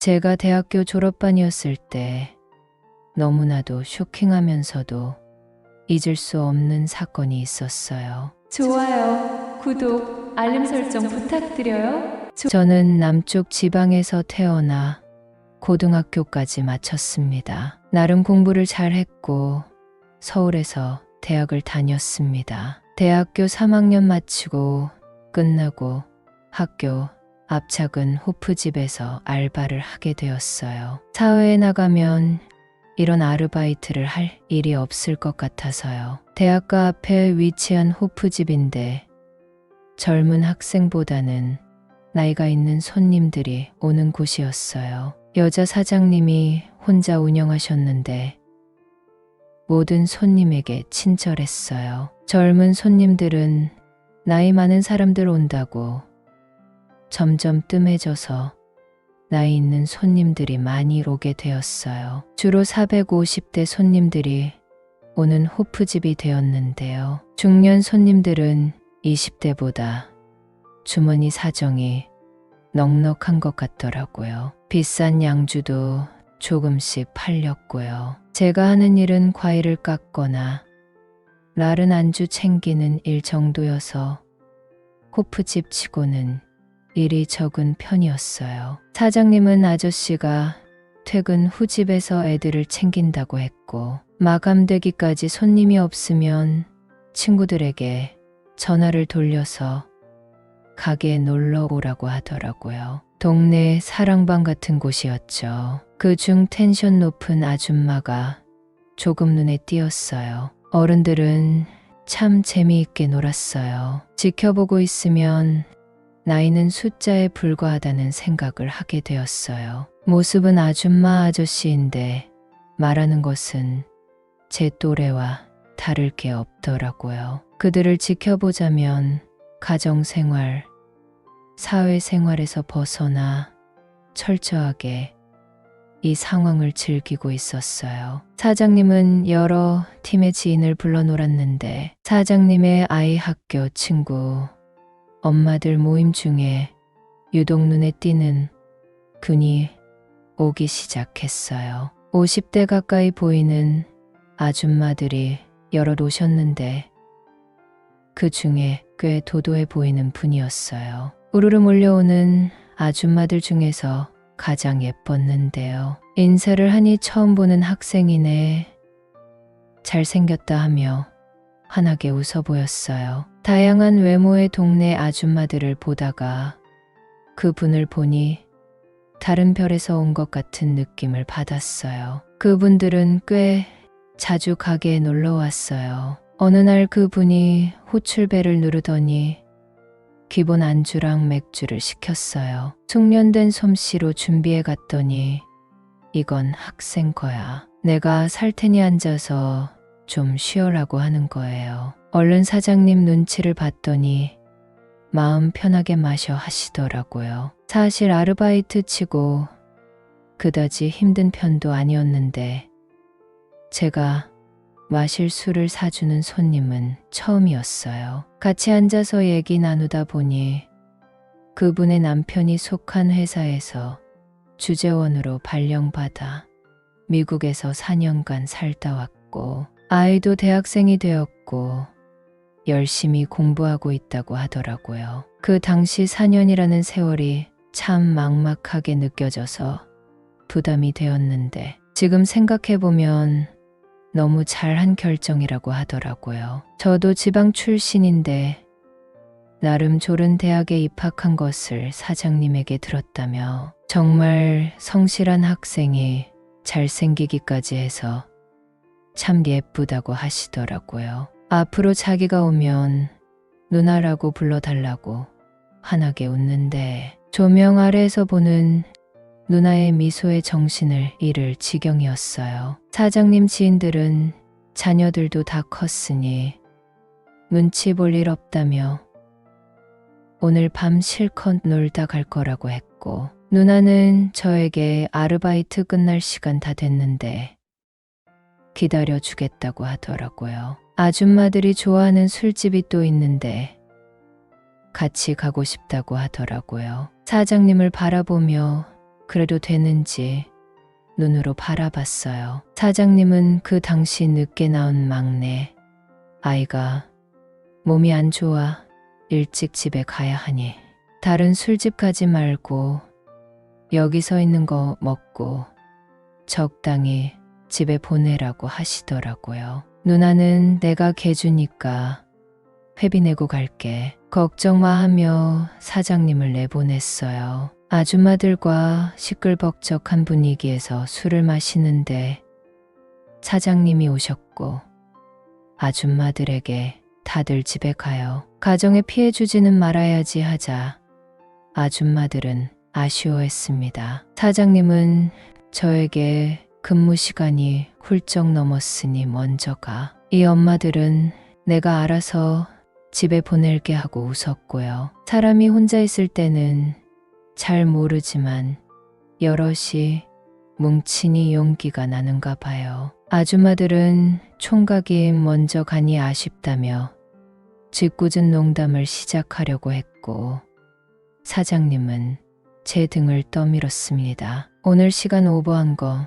제가 대학교 졸업반이었을 때 너무나도 쇼킹하면서도 잊을 수 없는 사건이 있었어요. 좋아요, 구독, 알림 설정 부탁드려요. 저는 남쪽 지방에서 태어나 고등학교까지 마쳤습니다. 나름 공부를 잘했고 서울에서 대학을 다녔습니다. 대학교 3학년 마치고 끝나고 학교 앞 작은 호프집에서 알바를 하게 되었어요. 사회에 나가면 이런 아르바이트를 할 일이 없을 것 같아서요. 대학가 앞에 위치한 호프집인데 젊은 학생보다는 나이가 있는 손님들이 오는 곳이었어요. 여자 사장님이 혼자 운영하셨는데 모든 손님에게 친절했어요. 젊은 손님들은 나이 많은 사람들 온다고 점점 뜸해져서 나이 있는 손님들이 많이 오게 되었어요. 주로 450대 손님들이 오는 호프집이 되었는데요. 중년 손님들은 20대보다 주머니 사정이 넉넉한 것 같더라고요. 비싼 양주도 조금씩 팔렸고요. 제가 하는 일은 과일을 깎거나 라른 안주 챙기는 일 정도여서 호프집 치고는 일이 적은 편이었어요. 사장님은 아저씨가 퇴근 후 집에서 애들을 챙긴다고 했고 마감되기까지 손님이 없으면 친구들에게 전화를 돌려서 가게에 놀러 오라고 하더라고요. 동네 사랑방 같은 곳이었죠. 그중 텐션 높은 아줌마가 조금 눈에 띄었어요. 어른들은 참 재미있게 놀았어요. 지켜보고 있으면 나이는 숫자에 불과하다는 생각을 하게 되었어요. 모습은 아줌마 아저씨인데 말하는 것은 제 또래와 다를 게 없더라고요. 그들을 지켜보자면 가정생활, 사회생활에서 벗어나 철저하게 이 상황을 즐기고 있었어요. 사장님은 여러 팀의 지인을 불러 놀았는데 사장님의 아이 학교 친구, 엄마들 모임 중에 유독 눈에 띄는 분이 오기 시작했어요. 50대 가까이 보이는 아줌마들이 여럿 오셨는데 그 중에 꽤 도도해 보이는 분이었어요. 우르르 몰려오는 아줌마들 중에서 가장 예뻤는데요. 인사를 하니 처음 보는 학생이네. 잘생겼다 하며 환하게 웃어 보였어요. 다양한 외모의 동네 아줌마들을 보다가 그분을 보니 다른 별에서 온 것 같은 느낌을 받았어요. 그분들은 꽤 자주 가게에 놀러 왔어요. 어느 날 그분이 호출벨을 누르더니 기본 안주랑 맥주를 시켰어요. 숙련된 솜씨로 준비해 갔더니 이건 학생 거야. 내가 살 테니 앉아서 좀 쉬어라고 하는 거예요. 얼른 사장님 눈치를 봤더니 마음 편하게 마셔 하시더라고요. 사실 아르바이트 치고 그다지 힘든 편도 아니었는데 제가 마실 술을 사주는 손님은 처음이었어요. 같이 앉아서 얘기 나누다 보니 그분의 남편이 속한 회사에서 주재원으로 발령받아 미국에서 4년간 살다 왔고 아이도 대학생이 되었고 열심히 공부하고 있다고 하더라고요. 그 당시 4년이라는 세월이 참 막막하게 느껴져서 부담이 되었는데 지금 생각해보면 너무 잘한 결정이라고 하더라고요. 저도 지방 출신인데 나름 좋은 대학에 입학한 것을 사장님에게 들었다며 정말 성실한 학생이 잘생기기까지 해서 참 예쁘다고 하시더라고요. 앞으로 자기가 오면 누나라고 불러달라고 환하게 웃는데 조명 아래에서 보는 누나의 미소에 정신을 잃을 지경이었어요. 사장님 지인들은 자녀들도 다 컸으니 눈치 볼 일 없다며 오늘 밤 실컷 놀다 갈 거라고 했고 누나는 저에게 아르바이트 끝날 시간 다 됐는데 기다려주겠다고 하더라고요. 아줌마들이 좋아하는 술집이 또 있는데 같이 가고 싶다고 하더라고요. 사장님을 바라보며 그래도 되는지 눈으로 바라봤어요. 사장님은 그 당시 늦게 낳은 막내 아이가 몸이 안 좋아 일찍 집에 가야 하니 다른 술집 가지 말고 여기 서 있는 거 먹고 적당히 집에 보내라고 하시더라고요. 누나는 내가 개주니까 회비 내고 갈게. 걱정 마 하며 사장님을 내보냈어요. 아줌마들과 시끌벅적한 분위기에서 술을 마시는데 사장님이 오셨고 아줌마들에게 다들 집에 가요. 가정에 피해 주지는 말아야지 하자 아줌마들은 아쉬워했습니다. 사장님은 저에게 근무 시간이 훌쩍 넘었으니 먼저 가. 이 엄마들은 내가 알아서 집에 보낼게 하고 웃었고요. 사람이 혼자 있을 때는 잘 모르지만 여럿이 뭉치니 용기가 나는가 봐요. 아줌마들은 총각이 먼저 가니 아쉽다며 짓궂은 농담을 시작하려고 했고 사장님은 제 등을 떠밀었습니다. 오늘 시간 오버한 거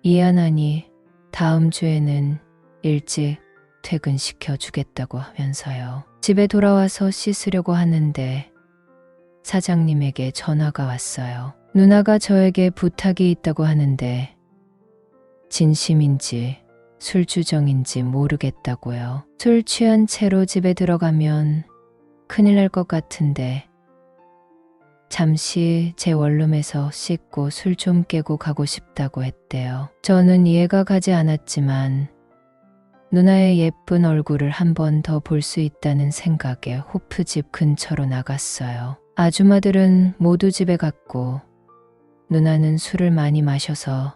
이해하니 다음 주에는 일찍 퇴근시켜 주겠다고 하면서요. 집에 돌아와서 씻으려고 하는데 사장님에게 전화가 왔어요. 누나가 저에게 부탁이 있다고 하는데 진심인지 술주정인지 모르겠다고요. 술 취한 채로 집에 들어가면 큰일 날 것 같은데 잠시 제 원룸에서 씻고 술 좀 깨고 가고 싶다고 했대요. 저는 이해가 가지 않았지만 누나의 예쁜 얼굴을 한 번 더 볼 수 있다는 생각에 호프집 근처로 나갔어요. 아줌마들은 모두 집에 갔고 누나는 술을 많이 마셔서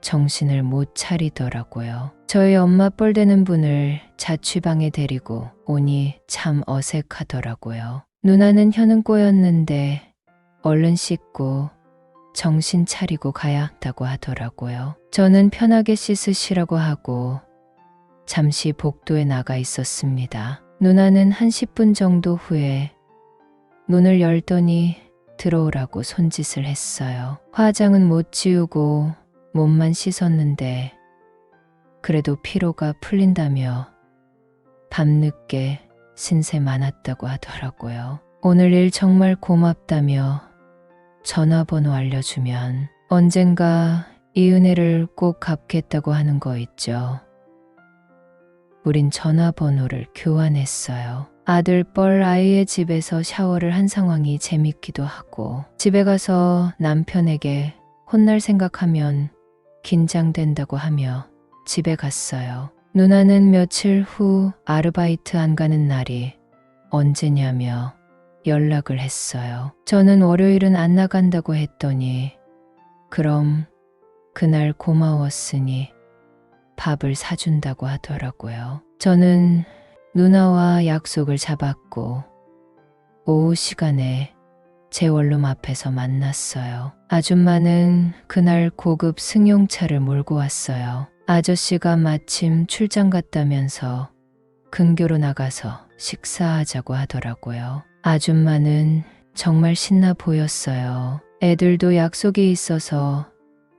정신을 못 차리더라고요. 저희 엄마 뻘되는 분을 자취방에 데리고 오니 참 어색하더라고요. 누나는 혀는 꼬였는데 얼른 씻고 정신 차리고 가야 한다고 하더라고요. 저는 편하게 씻으시라고 하고 잠시 복도에 나가 있었습니다. 누나는 한 10분 정도 후에 문을 열더니 들어오라고 손짓을 했어요. 화장은 못 지우고 몸만 씻었는데 그래도 피로가 풀린다며 밤늦게 신세 많았다고 하더라고요. 오늘 일 정말 고맙다며 전화번호 알려주면 언젠가 이 은혜를 꼭 갚겠다고 하는 거 있죠. 우린 전화번호를 교환했어요. 아들 뻘 아이의 집에서 샤워를 한 상황이 재밌기도 하고 집에 가서 남편에게 혼날 생각하면 긴장된다고 하며 집에 갔어요. 누나는 며칠 후 아르바이트 안 가는 날이 언제냐며 연락을 했어요. 저는 월요일은 안 나간다고 했더니 그럼 그날 고마웠으니 밥을 사준다고 하더라고요. 저는 누나와 약속을 잡았고 오후 시간에 제 원룸 앞에서 만났어요. 아줌마는 그날 고급 승용차를 몰고 왔어요. 아저씨가 마침 출장 갔다면서 근교로 나가서 식사하자고 하더라고요. 아줌마는 정말 신나 보였어요. 애들도 약속이 있어서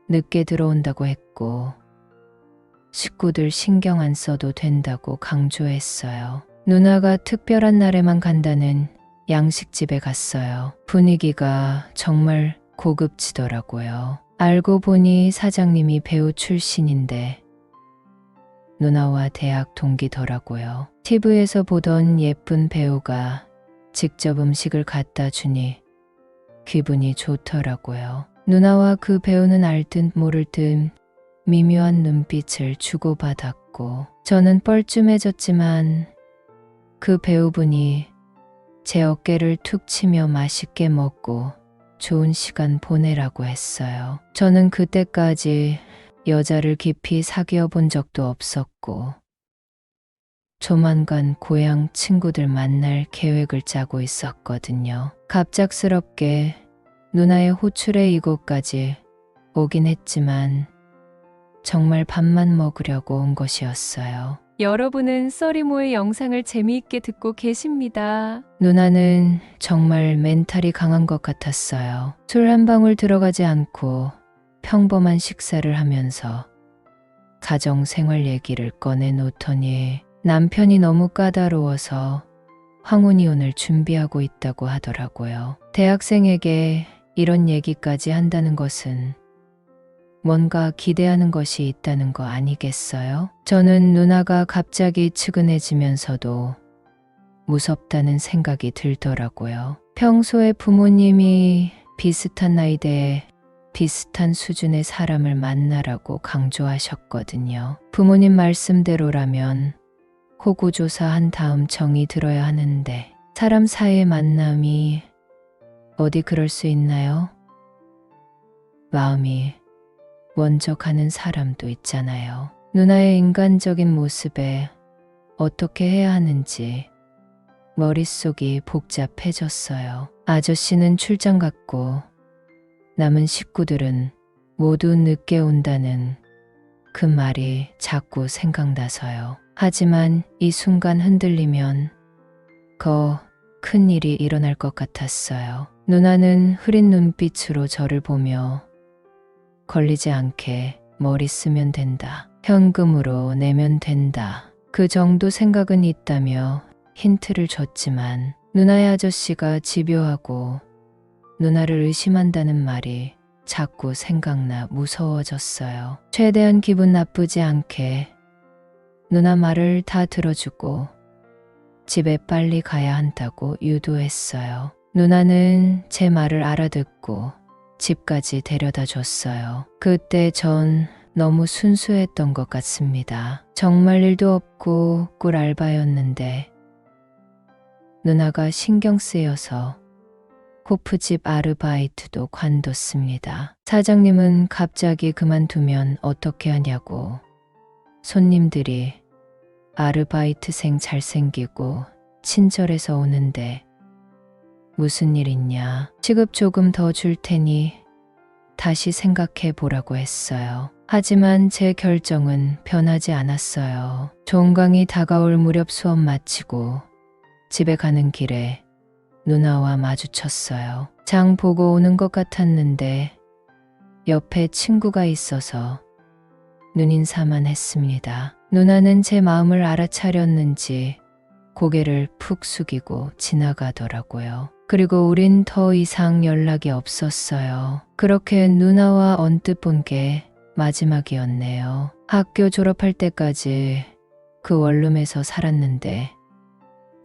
늦게 들어온다고 했고 식구들 신경 안 써도 된다고 강조했어요. 누나가 특별한 날에만 간다는 양식집에 갔어요. 분위기가 정말 고급지더라고요. 알고 보니 사장님이 배우 출신인데 누나와 대학 동기더라고요. TV에서 보던 예쁜 배우가 직접 음식을 갖다 주니 기분이 좋더라고요. 누나와 그 배우는 알 듯 모를 듯 미묘한 눈빛을 주고받았고 저는 뻘쭘해졌지만 그 배우분이 제 어깨를 툭 치며 맛있게 먹고 좋은 시간 보내라고 했어요. 저는 그때까지 여자를 깊이 사귀어 본 적도 없었고 조만간 고향 친구들 만날 계획을 짜고 있었거든요. 갑작스럽게 누나의 호출에 이곳까지 오긴 했지만 정말 밥만 먹으려고 온 것이었어요. 여러분은 써리모의 영상을 재미있게 듣고 계십니다. 누나는 정말 멘탈이 강한 것 같았어요. 술 한 방울 들어가지 않고 평범한 식사를 하면서 가정 생활 얘기를 꺼내놓더니 남편이 너무 까다로워서 황혼이혼을 준비하고 있다고 하더라고요. 대학생에게 이런 얘기까지 한다는 것은 뭔가 기대하는 것이 있다는 거 아니겠어요? 저는 누나가 갑자기 측은해지면서도 무섭다는 생각이 들더라고요. 평소에 부모님이 비슷한 나이대에 비슷한 수준의 사람을 만나라고 강조하셨거든요. 부모님 말씀대로라면 호구조사한 다음 정이 들어야 하는데 사람 사이의 만남이 어디 그럴 수 있나요? 마음이 먼저 가는 사람도 있잖아요. 누나의 인간적인 모습에 어떻게 해야 하는지 머릿속이 복잡해졌어요. 아저씨는 출장 갔고 남은 식구들은 모두 늦게 온다는 그 말이 자꾸 생각나서요. 하지만 이 순간 흔들리면 더 큰 일이 일어날 것 같았어요. 누나는 흐린 눈빛으로 저를 보며 걸리지 않게 머리 쓰면 된다. 현금으로 내면 된다. 그 정도 생각은 있다며 힌트를 줬지만 누나의 아저씨가 집요하고 누나를 의심한다는 말이 자꾸 생각나 무서워졌어요. 최대한 기분 나쁘지 않게 누나 말을 다 들어주고 집에 빨리 가야 한다고 유도했어요. 누나는 제 말을 알아듣고 집까지 데려다 줬어요. 그때 전 너무 순수했던 것 같습니다. 정말 일도 없고 꿀 알바였는데 누나가 신경 쓰여서 호프집 아르바이트도 관뒀습니다. 사장님은 갑자기 그만두면 어떻게 하냐고 손님들이 아르바이트생 잘생기고 친절해서 오는데 무슨 일 있냐. 시급 조금 더 줄 테니 다시 생각해 보라고 했어요. 하지만 제 결정은 변하지 않았어요. 종강이 다가올 무렵 수업 마치고 집에 가는 길에 누나와 마주쳤어요. 장 보고 오는 것 같았는데 옆에 친구가 있어서 눈인사만 했습니다. 누나는 제 마음을 알아차렸는지 고개를 푹 숙이고 지나가더라고요. 그리고 우린 더 이상 연락이 없었어요. 그렇게 누나와 언뜻 본 게 마지막이었네요. 학교 졸업할 때까지 그 원룸에서 살았는데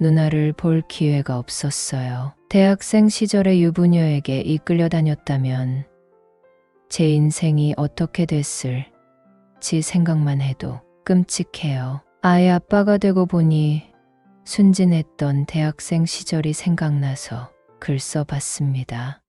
누나를 볼 기회가 없었어요. 대학생 시절의 유부녀에게 이끌려 다녔다면 제 인생이 어떻게 됐을지 생각만 해도 끔찍해요. 아이 아빠가 되고 보니 순진했던 대학생 시절이 생각나서 글 써봤습니다.